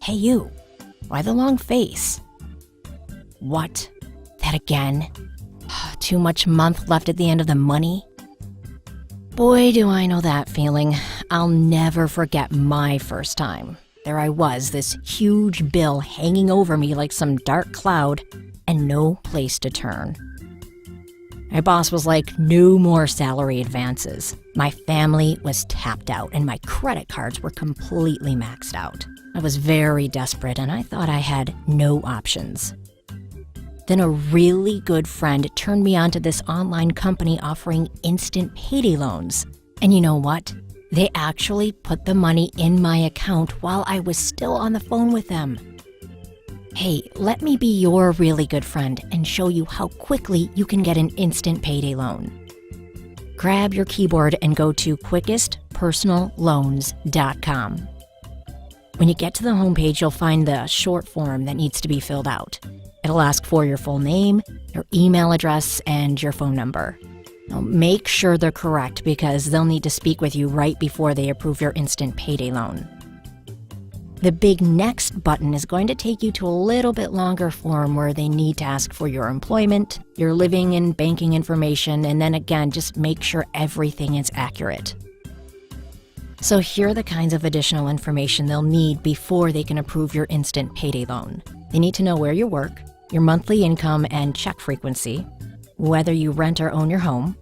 Hey you, why the long face? What? That again? Too much month left at the end of the money? Boy, do I know that feeling. I'll never forget my first time. There I was, this huge bill hanging over me like some dark cloud, and no place to turn. My boss was like, no more salary advances. My family was tapped out, and my credit cards were completely maxed out. I was very desperate, and I thought I had no options. Then a really good friend turned me on to this online company offering instant payday loans. And you know what? They actually put the money in my account while I was still on the phone with them. Hey, let me be your really good friend and show you how quickly you can get an instant payday loan. Grab your keyboard and go to quickestpersonalloans.com. When you get to the homepage, you'll find the short form that needs to be filled out. It'll ask for your full name, your email address, and your phone number. Now, make sure they're correct because they'll need to speak with you right before they approve your instant payday loan. The big next button is going to take you to a little bit longer form where they need to ask for your employment, your living and banking information, and then again, just make sure everything is accurate. So here are the kinds of additional information they'll need before they can approve your instant payday loan. They need to know where you work, your monthly income and check frequency, whether you rent or own your home,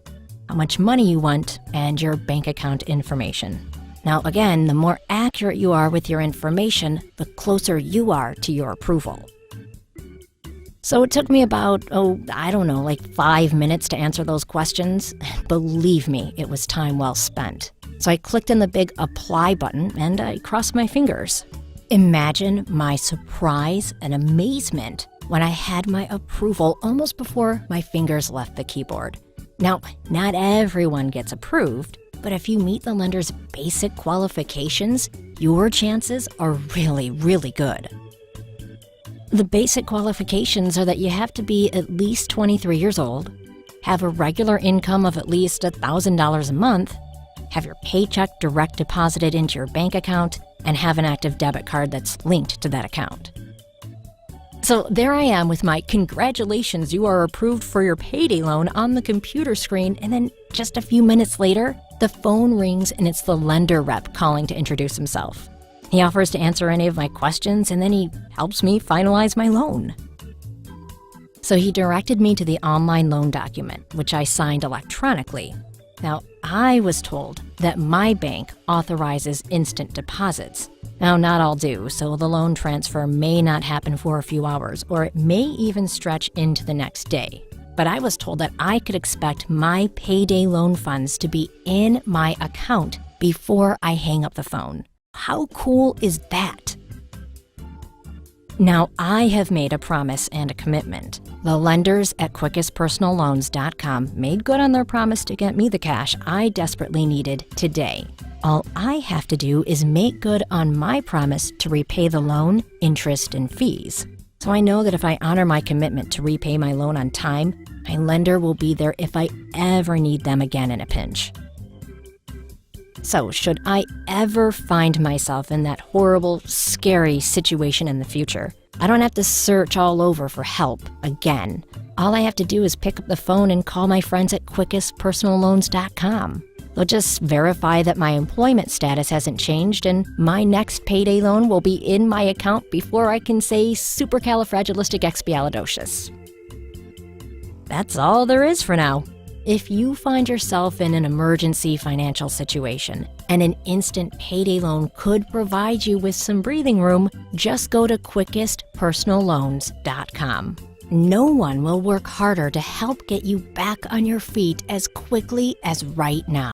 how much money you want, and your bank account information. Now again, the more accurate you are with your information, the closer you are to your approval. So it took me about, 5 minutes to answer those questions. Believe me, it was time well spent. So I clicked on the big apply button and I crossed my fingers. Imagine my surprise and amazement when I had my approval almost before my fingers left the keyboard. Now, not everyone gets approved, but if you meet the lender's basic qualifications, your chances are really, really good. The basic qualifications are that you have to be at least 23 years old, have a regular income of at least $1,000 a month, have your paycheck direct deposited into your bank account, and have an active debit card that's linked to that account. So there I am with my congratulations, you are approved for your payday loan on the computer screen, and then just a few minutes later, the phone rings and it's the lender rep calling to introduce himself. He offers to answer any of my questions and then he helps me finalize my loan. So he directed me to the online loan document, which I signed electronically. Now, I was told that my bank authorizes instant deposits. Now, not all do, so the loan transfer may not happen for a few hours, or it may even stretch into the next day. But I was told that I could expect my payday loan funds to be in my account before I hang up the phone. How cool is that? Now, I have made a promise and a commitment. The lenders at quickestpersonalloans.com made good on their promise to get me the cash I desperately needed today. All I have to do is make good on my promise to repay the loan, interest, and fees. So I know that if I honor my commitment to repay my loan on time, my lender will be there if I ever need them again in a pinch. So should I ever find myself in that horrible, scary situation in the future, I don't have to search all over for help again. All I have to do is pick up the phone and call my friends at quickestpersonalloans.com. They'll just verify that my employment status hasn't changed and my next payday loan will be in my account before I can say supercalifragilisticexpialidocious. That's all there is for now. If you find yourself in an emergency financial situation and an instant payday loan could provide you with some breathing room, just go to quickestpersonalloans.com. No one will work harder to help get you back on your feet as quickly as right now.